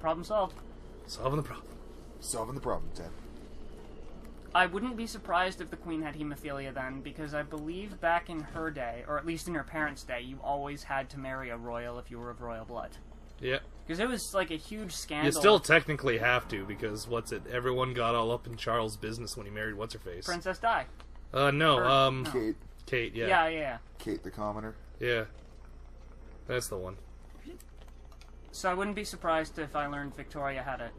Problem solved. Solving the problem. Solving the problem, Ted. I wouldn't be surprised if the Queen had hemophilia then, because I believe back in her day, or at least in her parents' day, you always had to marry a royal if you were of royal blood. Yeah. Because it was like a huge scandal. You still technically have to, because everyone got all up in Charles' business when he married what's-her-face. Princess Di. No. Kate. Kate, yeah. Yeah. Kate the Commoner. Yeah. That's the one. So I wouldn't be surprised if I learned Victoria had it.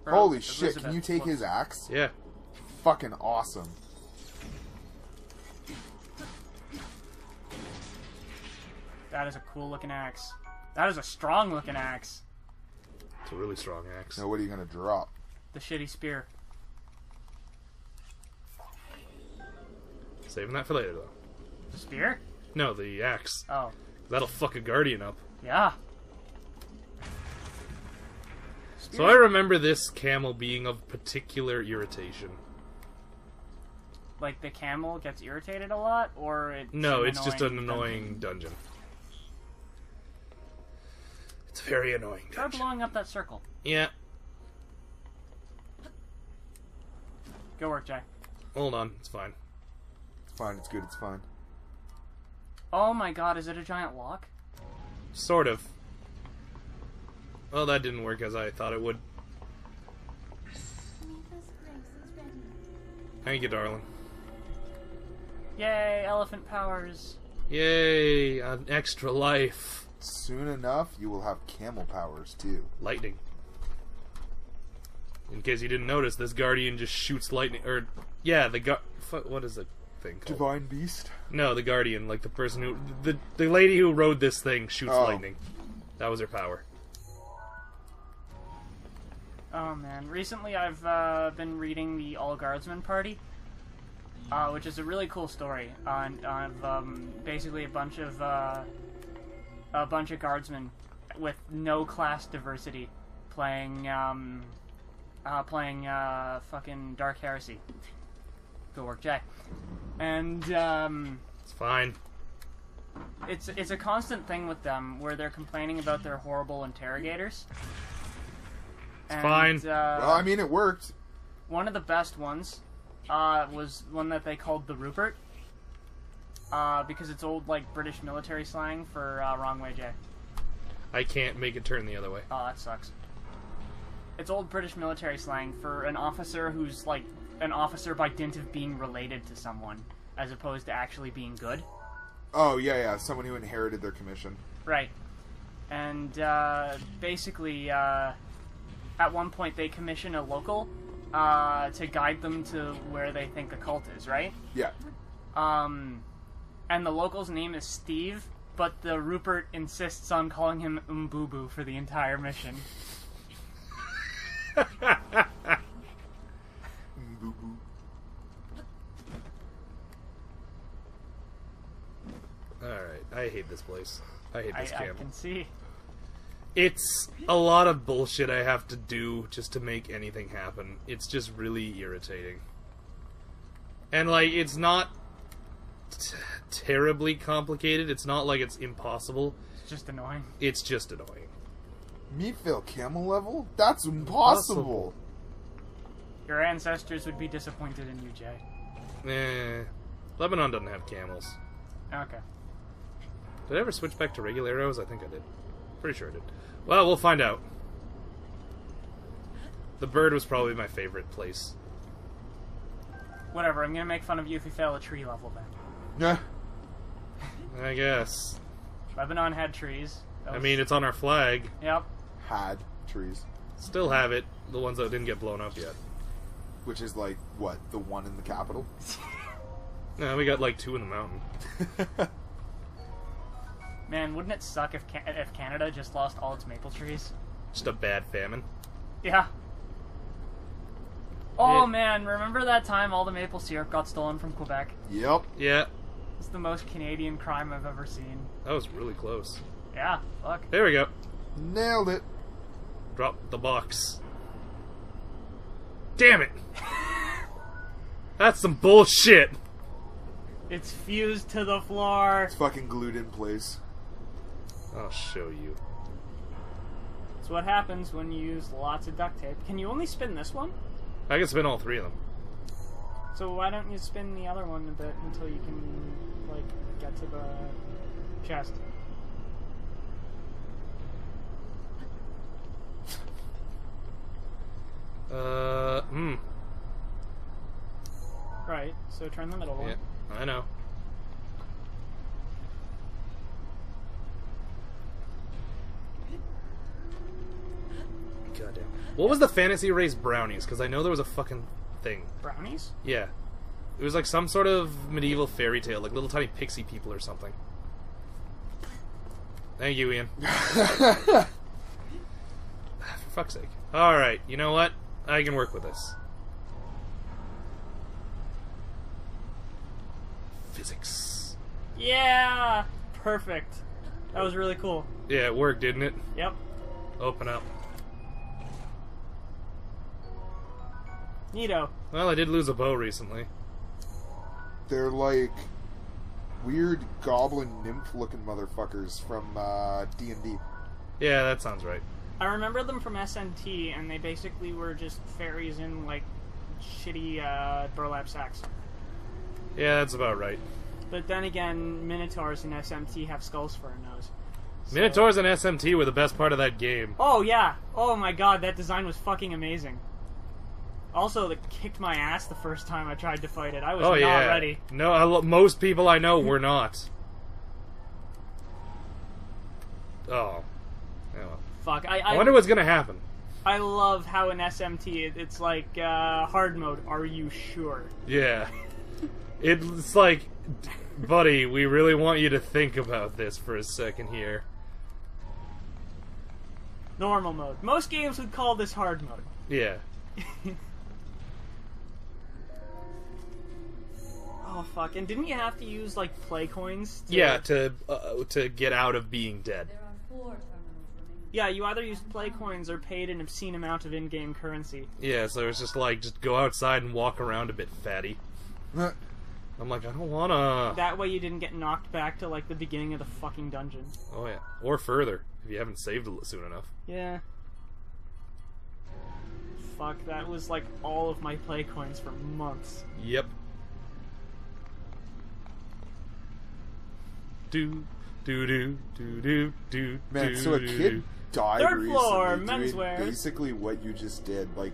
Holy shit, can you take his axe? Yeah. Fucking awesome. That is a cool looking axe. That is a strong looking axe. It's a really strong axe. Now what are you gonna drop? The shitty spear. Saving that for later, though. The spear? No, the axe. Oh. That'll fuck a guardian up. Yeah. Spear. So I remember this camel being of particular irritation. Like the camel gets irritated a lot, or it's just an annoying dungeon. It's a very annoying Try dungeon. blowing up that circle. Yeah. Go work, Jay. Hold on, it's fine. It's fine, it's good, it's fine. Oh my god, is it a giant lock? Sort of. Well, that didn't work as I thought it would. Thank you, darling. Yay, elephant powers. Yay, an extra life. Soon enough, you will have camel powers, too. Lightning. In case you didn't notice, this guardian just shoots lightning. Or, yeah, what is the thing called? Divine Beast? No, the guardian, like the person who... The lady who rode this thing shoots lightning. That was her power. Oh man, recently I've been reading the All Guardsmen Party, which is a really cool story on basically a bunch of guardsmen with no class diversity playing fucking Dark Heresy. Go work, Jack. And it's fine. It's a constant thing with them where they're complaining about their horrible interrogators. It's fine. Well, I mean, it worked. One of the best ones was one that they called the Rupert, because it's old like British military slang for wrong way, Jay. I can't make it turn the other way. Oh, that sucks. It's old British military slang for an officer who's like an officer by dint of being related to someone, as opposed to actually being good. Oh, yeah, someone who inherited their commission. Right. And basically, at one point they commission a local to guide them to where they think the cult is, right? Yeah. And the local's name is Steve, but the Rupert insists on calling him Mbubu for the entire mission. Boo-boo. Alright, I hate this place. I hate this camp. I can see. It's a lot of bullshit I have to do just to make anything happen. It's just really irritating. And, like, it's not terribly complicated. It's not like it's impossible. It's just annoying. It's just annoying. Meatville camel level? That's impossible. Your ancestors would be disappointed in you, Jay. Lebanon doesn't have camels. Okay. Did I ever switch back to regular arrows? I think I did. Pretty sure I did. Well, we'll find out. The bird was probably my favorite place. Whatever, I'm gonna make fun of you if you fail a tree level then. Yeah. I guess. Lebanon had trees. I mean, it's on our flag. Yep. Had trees. Still have it. The ones that didn't get blown up yet. Which is like, what, the one in the capital? No, we got like 2 in the mountain. Man, wouldn't it suck if Canada just lost all its maple trees? Just a bad famine. Yeah. Oh man, remember that time all the maple syrup got stolen from Quebec? Yep. Yeah. It's the most Canadian crime I've ever seen. That was really close. Yeah, fuck. There we go. Nailed it. Drop the box. Damn it! That's some bullshit! It's fused to the floor. It's fucking glued in place. I'll show you. It's what happens when you use lots of duct tape. Can you only spin this one? I can spin all three of them. So why don't you spin the other one a bit until you can, like, get to the chest? Right, so turn the middle one. Yeah, I know. Goddamn. What was the fantasy race brownies? Because I know there was a fucking thing. Brownies? Yeah. It was like some sort of medieval fairy tale, like little tiny pixie people or something. Thank you, Ian. For fuck's sake. Alright, you know what? I can work with this. Physics. Yeah! Perfect. That was really cool. Yeah, it worked, didn't it? Yep. Open up. Neato. Well, I did lose a bow recently. They're like weird goblin nymph-looking motherfuckers from D&D. Yeah, that sounds right. I remember them from SNT, and they basically were just fairies in, like, shitty burlap sacks. Yeah, that's about right. But then again, Minotaurs in SMT have skulls for a nose. So... Minotaurs and SMT were the best part of that game. Oh, yeah. Oh, my God, that design was fucking amazing. Also, it kicked my ass the first time I tried to fight it. I was not ready. No, most people I know were not. Oh. Well. Fuck. I wonder what's gonna happen. I love how in SMT it's like hard mode. Are you sure? Yeah. It's like, buddy, we really want you to think about this for a second here. Normal mode. Most games would call this hard mode. Yeah. Oh fuck! And didn't you have to use like play coins? Yeah, to get out of being dead. There are 4 terminals remaining. Yeah, you either used play coins or paid an obscene amount of in-game currency. Yeah, so it's just like, just go outside and walk around a bit, fatty. I'm like, I don't wanna... That way you didn't get knocked back to like the beginning of the fucking dungeon. Oh yeah, or further, if you haven't saved soon enough. Yeah. Fuck, that was like all of my play coins for months. Yep. Do do do do do do. Man, so a kid died Third recently floor, doing menswear. basically what you just did. Like,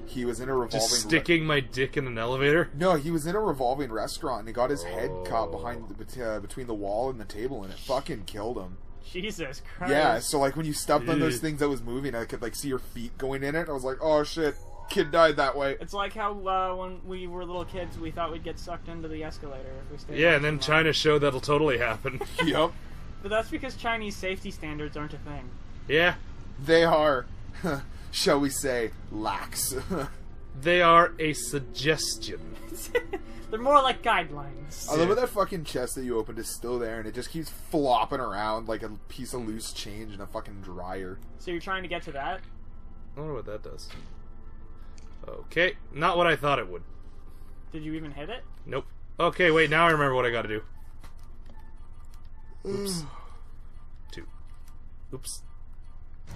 he was in a revolving... Just sticking my dick in an elevator? No, he was in a revolving restaurant and he got his head caught Oh. behind between the wall and the table, and it fucking killed him. Jesus Christ. Yeah, so like when you stepped on those Ugh. things that was moving, I could like see your feet going in it. I was like, oh shit, kid died that way. It's like how when we were little kids, we thought we'd get sucked into the escalator if we stayed. Yeah, on and then too long. China showed that'll totally happen. Yep, But that's because Chinese safety standards aren't a thing. Yeah, they are, shall we say, lax. they are a suggestion. They're more like guidelines. I love how that fucking chest that you opened is still there, and it just keeps flopping around like a piece of loose change in a fucking dryer. So you're trying to get to that? I wonder what that does. Okay, not what I thought it would. Did you even hit it? Nope. Okay, wait, now I remember what I gotta do. Oops. 2. Oops.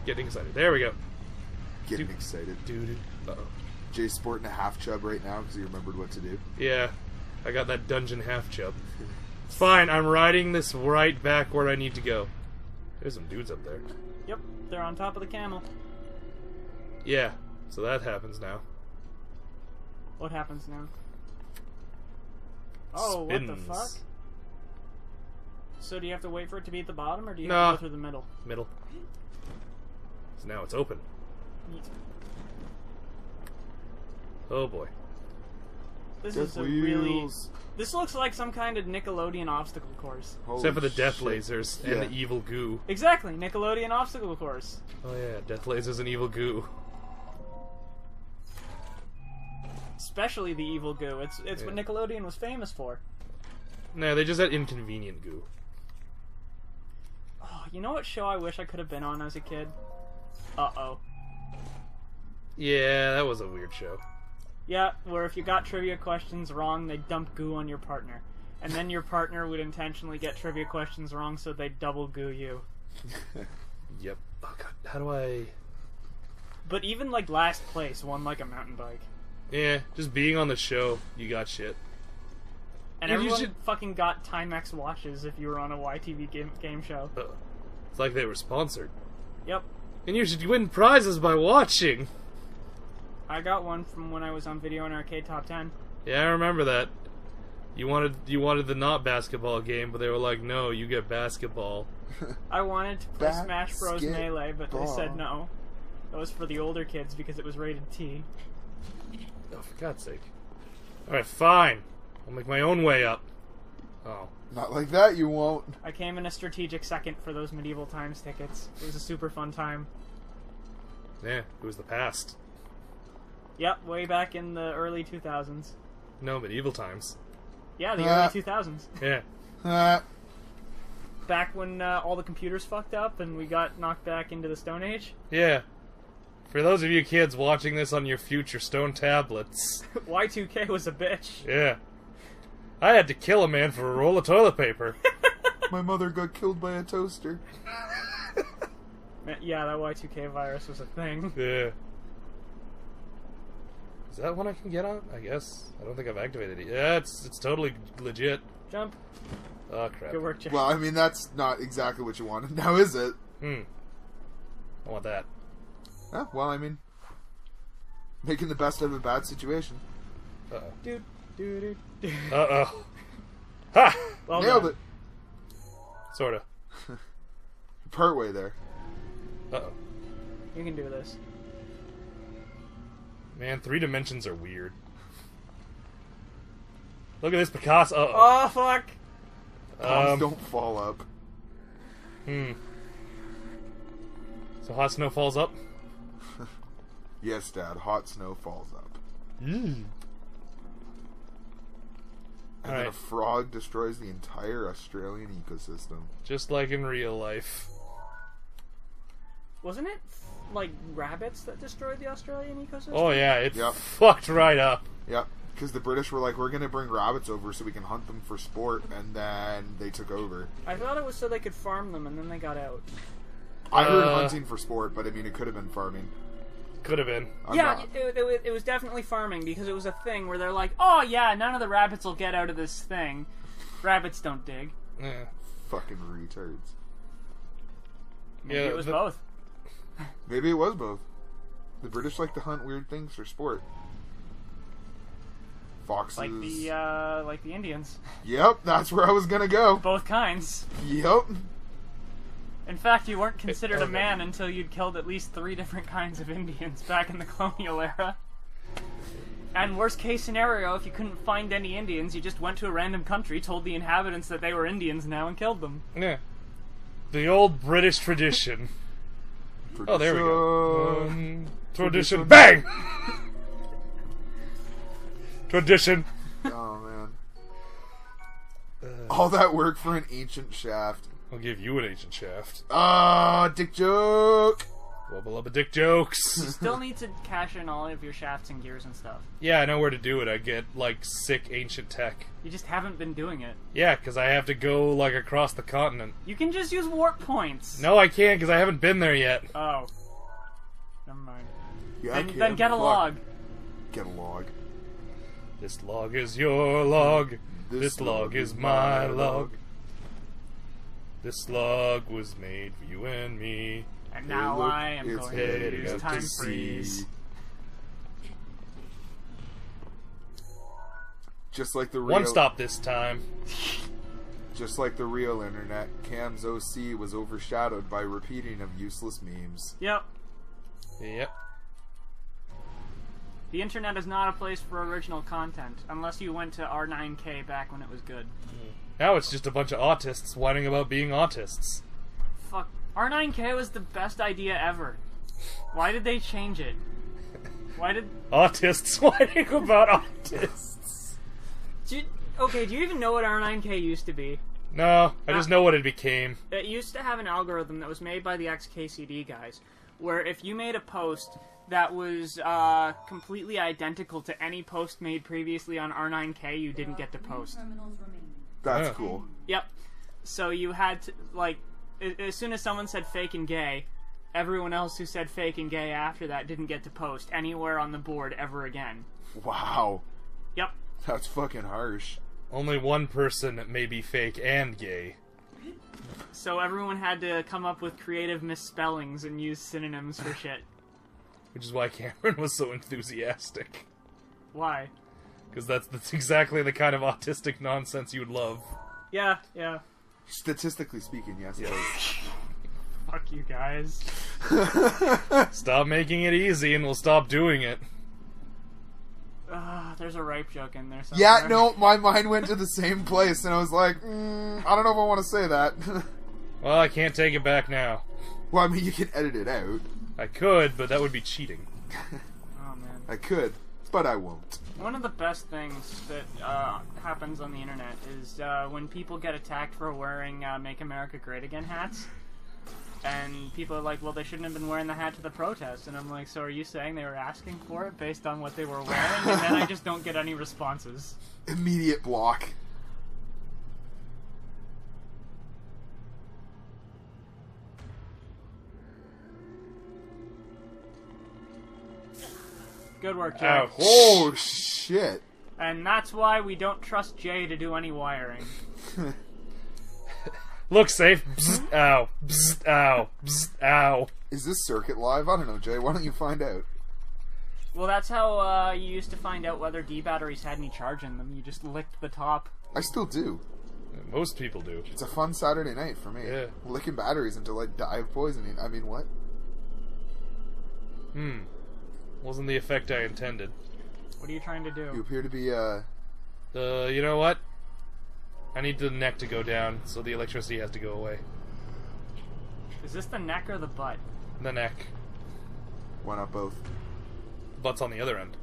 Getting excited. There we go. Getting excited. Dude. Uh-oh. Jay's sporting a half chub right now because he remembered what to do. Yeah, I got that dungeon half chub. It's fine, I'm riding this right back where I need to go. There's some dudes up there. Yep, they're on top of the camel. Yeah, so that happens now. What happens now? Oh, what the Spins. fuck? So do you have to wait for it to be at the bottom, or do you No. have to go through the middle? Middle. So now it's open. Neat. Oh boy. This Death is a really... wheels. This looks like some kind of Nickelodeon obstacle course. Holy Except for the death shit. lasers Yeah. and the evil goo. Exactly, Nickelodeon obstacle course. Oh yeah, death lasers and evil goo. Especially the evil goo. It's what Yeah. Nickelodeon was famous for. No, they just had inconvenient goo. Oh, you know what show I wish I could have been on as a kid? Uh-oh. Yeah, that was a weird show. Yeah, where if you got trivia questions wrong, they'd dump goo on your partner. And then your partner would intentionally get trivia questions wrong, so they'd double goo you. Yep. Oh god, how do I... But even like last place won like a mountain bike. Yeah, just being on the show, you got shit. And Yeah, you everyone should- fucking got Timex watches if you were on a YTV game show. It's like they were sponsored. Yep. And you should win prizes by watching. I got one from when I was on Video and Arcade Top 10. Yeah, I remember that. You wanted the not basketball game, but they were like, no, you get basketball. I wanted to play Smash Bros. Basketball. Melee, but they said no. That was for the older kids because it was rated T. Oh, for God's sake. Alright, fine. I'll make my own way up. Oh. Not like that, you won't. I came in a strategic second for those Medieval Times tickets. It was a super fun time. Yeah, it was the past. Yep, way back in the early 2000s. No, medieval times. Yeah, the Ah. early 2000s. Yeah. Back when all the computers fucked up and we got knocked back into the Stone Age. Yeah. For those of you kids watching this on your future stone tablets, Y2K was a bitch. yeah. I had to kill a man for a roll of toilet paper. My mother got killed by a toaster. Man, yeah, that Y2K virus was a thing. Yeah. Is that one I can get on? I guess. I don't think I've activated it. Yeah, it's totally legit. Jump. Oh, crap. Good work, Jeff. Well, I mean, that's not exactly what you wanted. Now, is it? I want that. Well, I mean, making the best of a bad situation. Uh-oh. Dude, dude, dude. Uh-oh. Ha! Well Nailed done. it. Sorta. Part way there. Uh-oh. You can do this. Man, 3 dimensions are weird. Look at this Picasso. Uh-oh. Oh, fuck! Bombs don't fall up. So hot snow falls up? Yes, Dad. Hot snow falls up. Mm. And then Alright. a frog destroys the entire Australian ecosystem. Just like in real life. Wasn't it, like, rabbits that destroyed the Australian ecosystem? Oh yeah, it Yep. fucked right up. Yep. Because the British were like, we're going to bring rabbits over so we can hunt them for sport, and then they took over. I thought it was so they could farm them, and then they got out. I heard hunting for sport, but I mean, it could have been farming. Could have been. I'm Yeah, not- it was definitely farming, because it was a thing where they're like, oh yeah, none of the rabbits will get out of this thing. Rabbits don't dig. Yeah. Fucking retards. Maybe Yeah, it was the- both. Maybe it was both. The British like to hunt weird things for sport. Foxes. Like the Indians. Yep, that's where I was gonna go. Both kinds. Yep. In fact, you weren't considered a okay. man until you'd killed at least 3 different kinds of Indians back in the colonial era. And worst case scenario, if you couldn't find any Indians, you just went to a random country, told the inhabitants that they were Indians now, and killed them. Yeah. The old British tradition. Oh, there we go. Tradition. Bang! Tradition. Oh man. All that work for an ancient shaft. I'll give you an ancient shaft. Ah, dick joke. Wubba lubba dick jokes. Still need to cash in all of your shafts and gears and stuff. Yeah, I know where to do it. I get, like, sick ancient tech. You just haven't been doing it. Yeah, because I have to go, like, across the continent. You can just use warp points. No, I can't, because I haven't been there yet. Oh. Never mind. Yeah, I Then can. get a Fuck. log. Get a log. This log is your log. This log is my log. This log was made for you and me. And Hey, now look, I am it's going to heading use out to time sea. freeze. Just like the real, One stop this time. Just like the real internet, Cam's OC was overshadowed by repeating of useless memes. Yep. Yep. The internet is not a place for original content, unless you went to R9K back when it was good. Now it's just a bunch of autists whining about being autists. Fuck. R9K was the best idea ever. Why did they change it? Why did... Autists whining about autists. do you even know what R9K used to be? No, I just know what it became. It used to have an algorithm that was made by the XKCD guys, where if you made a post that was completely identical to any post made previously on R9K, you didn't get to post. Terminals remaining. That's Yeah. cool. Yep. So you had to, like, as soon as someone said fake and gay, everyone else who said fake and gay after that didn't get to post anywhere on the board ever again. Wow. Yep. That's fucking harsh. Only one person may be fake and gay. So everyone had to come up with creative misspellings and use synonyms for shit. Which is why Cameron was so enthusiastic. Why? Because that's exactly the kind of autistic nonsense you would love. Yeah, yeah. Statistically speaking, yes. Yeah. Fuck you guys. Stop making it easy and we'll stop doing it. There's a rape joke in there somewhere. Yeah, no, my mind went to the same place, and I was like, I don't know if I want to say that. Well, I can't take it back now. Well, I mean, you can edit it out. I could, but that would be cheating. Oh, man. I could, but I won't. One of the best things that happens on the internet is when people get attacked for wearing Make America Great Again hats. And people are like, well, they shouldn't have been wearing the hat to the protest. And I'm like, so are you saying they were asking for it based on what they were wearing? And then I just don't get any responses. Immediate block. Good work, Jack. Ouch. Oh, shit. And that's why we don't trust Jay to do any wiring. Look safe. Bzzt, ow. Bzzt, ow. Bzzt, ow. Is this circuit live? I don't know, Jay. Why don't you find out? Well, that's how you used to find out whether D batteries had any charge in them. You just licked the top. I still do. Most people do. It's a fun Saturday night for me. Yeah. Licking batteries until I die of poisoning. I mean, what? Wasn't the effect I intended. What are you trying to You do? appear to be, You know what? I need the neck to go down, so the electricity has to go away. Is this the neck or the butt? The neck. why not both? Butt's on the other end.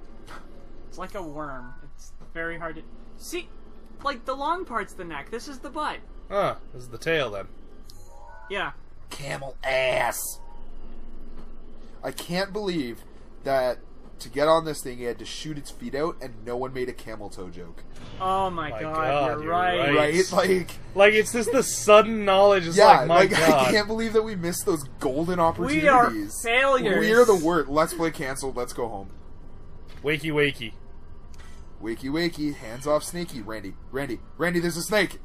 It's like a worm. It's very hard to... See? Like, the long part's the neck. This is the butt. Ah, this is the tail then. Yeah. Camel ass. I can't believe that to get on this thing, he had to shoot its feet out, and no one made a camel toe joke. Oh my My god, God, you're right. Right? Like, it's just the sudden knowledge. It's Yeah, like, my God. I can't believe that we missed those golden opportunities. We are failures. We are the worst. Let's play canceled. Let's go home. Wakey, wakey. Wakey, wakey. Hands off, Snaky. Randy, there's a snake.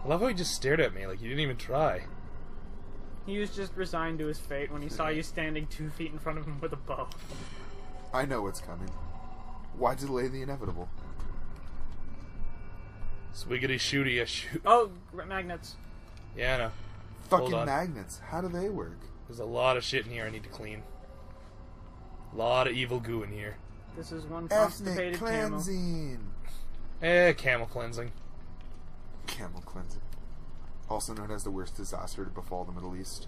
I love how he just stared at me like he didn't even try. He was just resigned to his fate when he saw you standing 2 feet in front of him with a bow. I know what's coming. Why delay the inevitable? Swiggity shooty a shoot. Oh, magnets. Yeah, I know. Fucking on. magnets. How do they work? There's a lot of shit in here I need to clean. A lot of evil goo in here. This is one Ethnic constipated camel. cleansing. Camel cleansing. Camel cleansing. Also known as the worst disaster to befall the Middle East.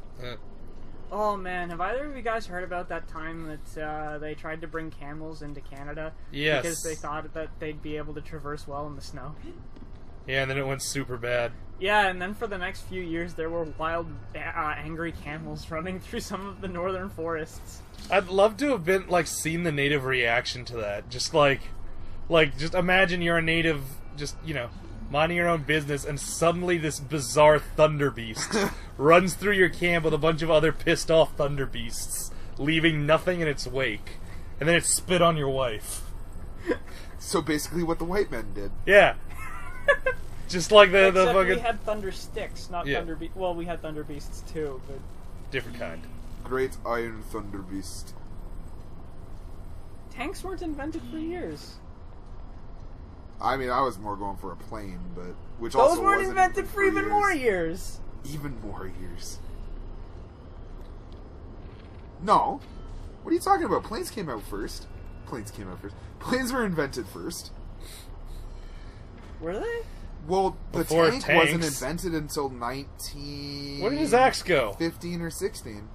Oh man, have either of you guys heard about that time that they tried to bring camels into Canada? Yes. Because they thought that they'd be able to traverse well in the snow? Yeah, and then it went super bad. Yeah, and then for the next few years there were wild, angry camels running through some of the northern forests. I'd love to have been, like, seen the native reaction to that. Just just imagine you're a native, just, you know, minding your own business, and suddenly this bizarre thunder beast runs through your camp with a bunch of other pissed off thunder beasts, leaving nothing in its wake. And then it spit on your wife. So basically what the white men did. Yeah. Just like the Except fucking... we had thunder sticks, not Yeah. thunder beasts. Well, we had thunder beasts too, but... different kind. Great Iron Thunder Beast. Tanks weren't invented for years. I mean, I was more going for a plane, but... which Those also weren't wasn't invented for even years. more years. Even more years. No. What are you talking about? Planes came out first. Planes were invented first. Were they? Well, the Before tank wasn't tanks. invented until 19... Where did his axe go? 15 or 16.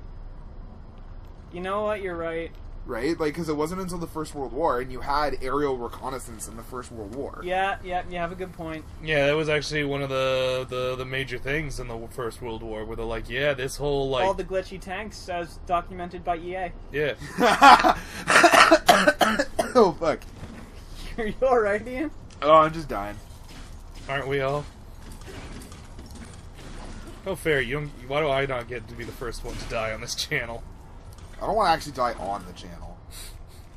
You know what? You're right. Right? Like, because it wasn't until the First World War, and you had aerial reconnaissance in the First World War. Yeah, you have a good point. Yeah, that was actually one of the major things in the First World War, where they're like, yeah, this whole, like... All the glitchy tanks, as documented by EA. Yeah. Oh, fuck. Are you alright, Ian? Oh, I'm just dying. Aren't we all? Oh, fair. You don't. Why do I not get to be the first one to die on this channel? I don't want to actually die on the channel.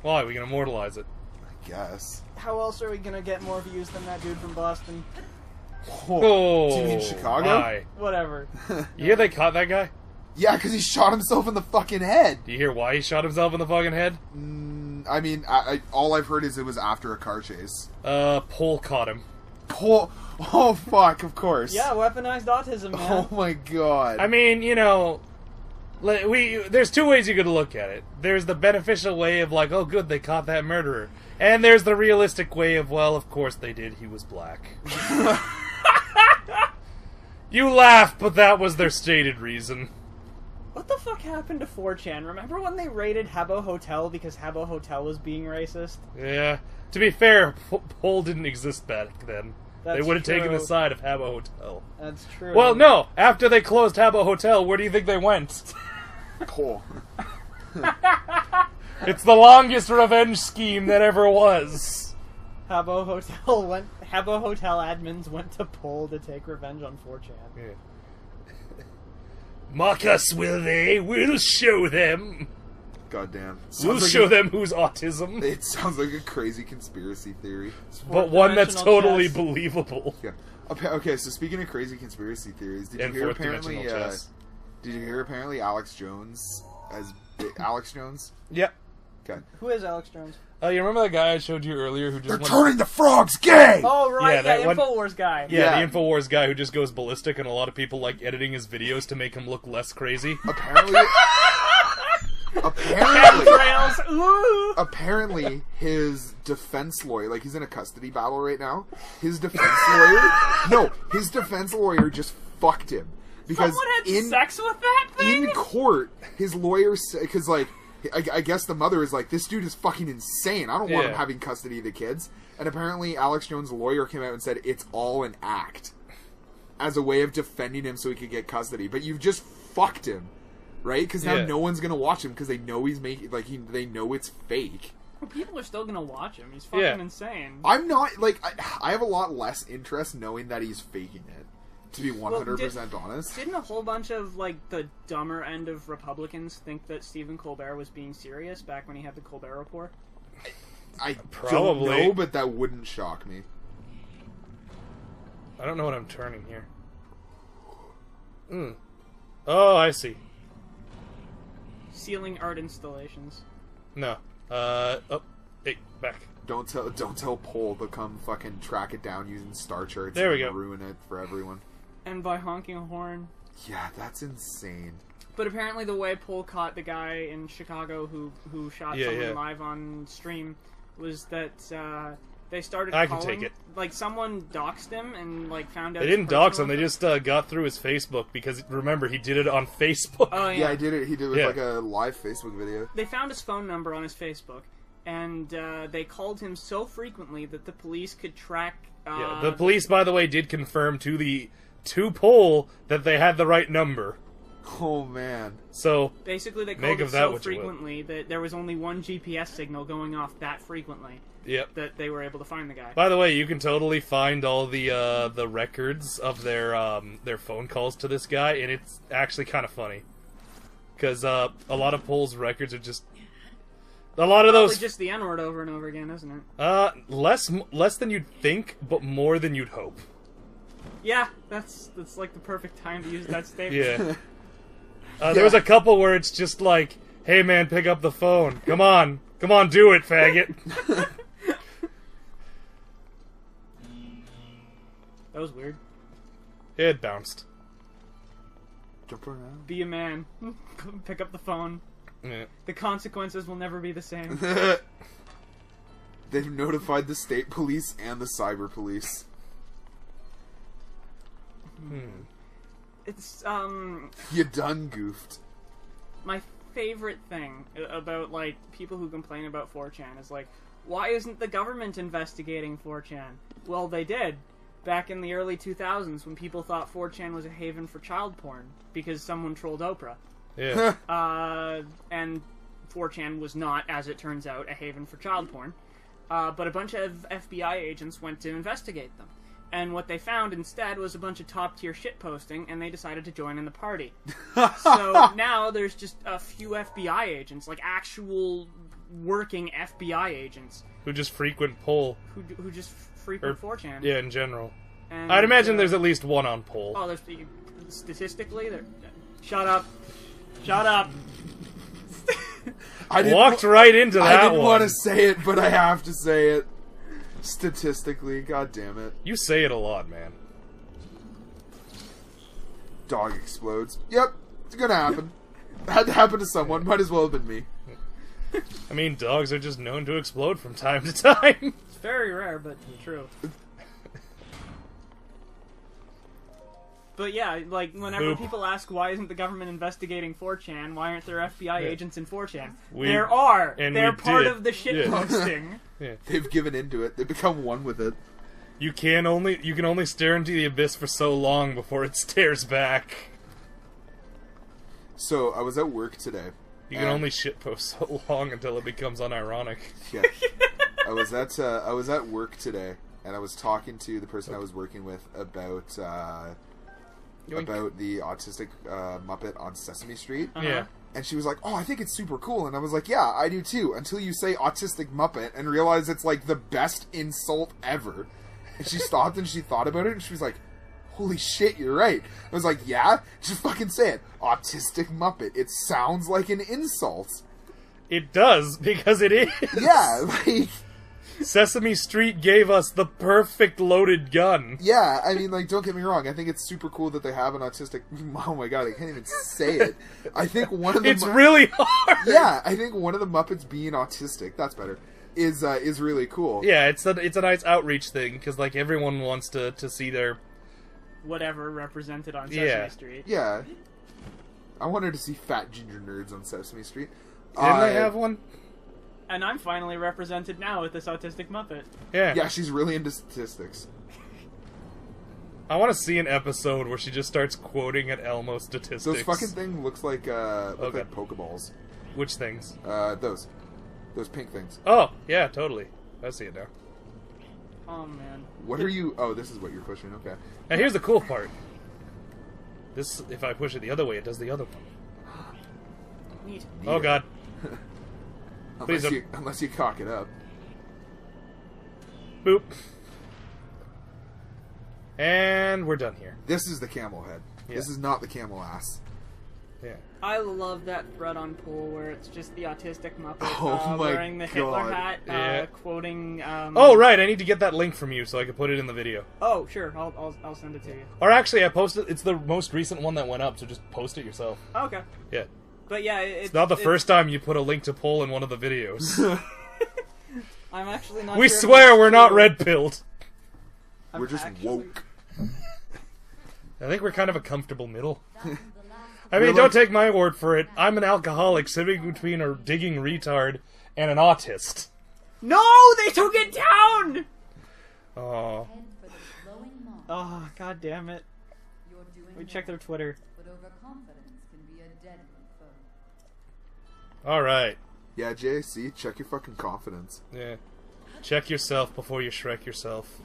Why? We can immortalize it. I guess. How else are we gonna get more views than that dude from Boston? Oh, do you mean Chicago? my. Whatever. You hear they caught that guy? Yeah, because he shot himself in the fucking head. Do you hear why he shot himself in the fucking head? I mean, all I've heard is it was after a car chase. Pole caught him. Oh, fuck, of course. Yeah, weaponized autism, man. Oh my god. I mean, you know, there's two ways you could look at it. There's the beneficial way of like, oh good, they caught that murderer. And there's the realistic way of, well, of course they did, he was black. You laugh, but that was their stated reason. What the fuck happened to 4chan? Remember when they raided Habbo Hotel because Habbo Hotel was being racist? Yeah. To be fair, Pole didn't exist back then. That's they would have taken true. the side of Habbo Hotel. That's true. Well, no. After they closed Habbo Hotel, where do you think they went? Cool. It's the longest revenge scheme that ever was. Habbo Hotel admins went to Pole to take revenge on 4chan. Yeah. Mock us, will they? We'll show them. Goddamn. We'll show them who's autism. It sounds like a crazy conspiracy theory. But one that's Fourth-dimensional totally chess. believable. Yeah. Okay, so speaking of crazy conspiracy theories, did you hear apparently Alex Jones as Alex Jones? Yep. Okay. Who is Alex Jones? You remember that guy I showed you earlier who just They're went... turning the frogs gay! Oh, right, Yeah, that yeah, one- InfoWars guy. Yeah, Yeah. the InfoWars guy who just goes ballistic, and a lot of people like editing his videos to make him look less crazy. Apparently... Trails, ooh! Apparently, his defense lawyer, like he's in a custody battle right now, his defense lawyer just fucked him. Because Someone had sex with that thing? in court, his lawyer said, because like, I guess the mother is like, this dude is fucking insane. I don't want him Yeah. having custody of the kids. And apparently Alex Jones' lawyer came out and said it's all an act. As a way of defending him so he could get custody. But you've just fucked him. Right? Because now Yeah. no one's going to watch him because they know he's making, like, they know it's fake. Well, people are still gonna watch him. He's fucking Yeah. insane. I'm not, like, I have a lot less interest knowing that he's faking it. To be 100% honest. Didn't a whole bunch of, like, the dumber end of Republicans think that Stephen Colbert was being serious back when he had the Colbert Report? I Probably. don't know, but that wouldn't shock me. I don't know what I'm turning here. Oh, I see. Ceiling art installations. No. Hey, back. Don't tell Pole to come fucking track it down using star charts There and we go. ruin it for everyone. And by honking a horn. Yeah, that's insane. But apparently the way Pole caught the guy in Chicago who shot Yeah, someone yeah. live on stream was that they started I can calling... take it. Like, someone doxed him and, like, found out... They his didn't dox him, personal they just got through his Facebook, because, remember, he did it on Facebook. Oh, Yeah, I did it. He did it with Yeah. like a live Facebook video. They found his phone number on his Facebook, and they called him so frequently that the police could track... Yeah, the police, by the way, did confirm to Pole that they had the right number. Oh man. So, Basically, they Make called of it that so what you will. frequently that there was only one GPS signal going off that frequently yep. that they were able to find the guy. By the way, you can totally find all the records of their phone calls to this guy, and it's actually kind of funny. Because a lot of Pole's records are just... A lot of Probably those... just the N-word over and over again, isn't it? Less than you'd think, but more than you'd hope. Yeah, that's like the perfect time to use that statement. Yeah. There was a couple where it's just like, hey man, pick up the phone. Come on, do it, faggot. That was weird. It bounced. Jump around. Be a man. Pick up the phone. Yeah. The consequences will never be the same. They've notified the state police and the cyber police. It's, You done goofed. my favorite thing about, like, people who complain about 4chan is, like, why isn't the government investigating 4chan? Well, they did. Back in the early 2000s when people thought 4chan was a haven for child porn because someone trolled Oprah. Yeah. And 4chan was not, as it turns out, a haven for child porn. But a bunch of FBI agents went to investigate them. And what they found instead was a bunch of top-tier shitposting, and they decided to join in the party. So now there's just a few FBI agents, like actual working FBI agents, Who just frequent Pol. who just frequent 4chan. Yeah, in general. And, I'd imagine there's at least one on Pol. Oh, there's statistically, there. Shut up. Shut up. I didn't Walked right into that I didn't one. want to say it, but I have to say it. Statistically, god damn it. You say it a lot, man. Dog explodes. Yep, it's gonna happen. Had to happen to someone. Might as well have been me. I mean, dogs are just known to explode from time to time. It's very rare, but true. But yeah, like, whenever Boop. people ask why isn't the government investigating 4chan, why aren't there FBI agents in 4chan? We- there are! and They're we part did. of the shitposting. Yeah. They've given into it. They've become one with it. You can only stare into the abyss for so long before it stares back. So, I was at work today. You can only shitpost so long until it becomes unironic. Yeah. I was at work today, and I was talking to the person I was working with about the autistic Muppet on Sesame Street. Yeah. And she was like, "Oh, I think it's super cool." And I was like, "Yeah, I do too." Until you say autistic Muppet and realize it's like the best insult ever. And she stopped and she thought about it and she was like, "Holy shit, you're right." I was like, "Yeah, just fucking say it. Autistic Muppet. It sounds like an insult." It does, because it is. Yeah, like, Sesame Street gave us the perfect loaded gun. yeah, I mean, like, don't get me wrong. I think it's super cool that they have an autistic... Oh my god, I can't even say it. I think one of the... It's really hard. Yeah, I think one of the Muppets being autistic, that's better, is really cool. Yeah, it's a nice outreach thing, because, like, everyone wants to see their... Whatever represented on Sesame Yeah. Street. Yeah. I wanted to see fat ginger nerds on Sesame Street. Didn't they have one? And I'm finally represented now with this autistic Muppet. Yeah. Yeah, she's really into statistics. I want to see an episode where she just starts quoting at Elmo statistics. Those fucking things looks like Okay. like Pokeballs. Which things? Those pink things. Oh, yeah, totally. I see it now. Oh man. What are you... Oh, this is what you're pushing, okay. Now here's the cool part. This, if I push it the other way, it does the other one. Neat. Oh god. Please Unless you cock it up. Boop. And we're done here. This is the camel head. Yeah. This is not the camel ass. Yeah. I love that thread on Pool where it's just the autistic Muppet Oh my wearing the Hitler God. hat, Yeah. quoting. Oh, right, I need to get that link from you so I can put it in the video. Oh, sure. I'll send it to you. Or actually, I posted... It's the most recent one that went up, so just post it yourself. Okay. Yeah. But yeah, It's not the first time you put a link to poll in one of the videos. I'm actually not. We sure if swear that's we're not true. red-pilled. We're just actually- woke. I think we're kind of a comfortable middle. That was the last I mean, We're don't like- take my word for it. I'm an alcoholic sitting between a digging retard and an autist. No, they took it down. Oh. head for the glowing moth. Oh, god damn it. You're doing We check well, their Twitter. but overconfidence can be a deadly foe. Alright. Yeah, Jay, see? Check your fucking confidence. Yeah. Check yourself before you Shrek yourself.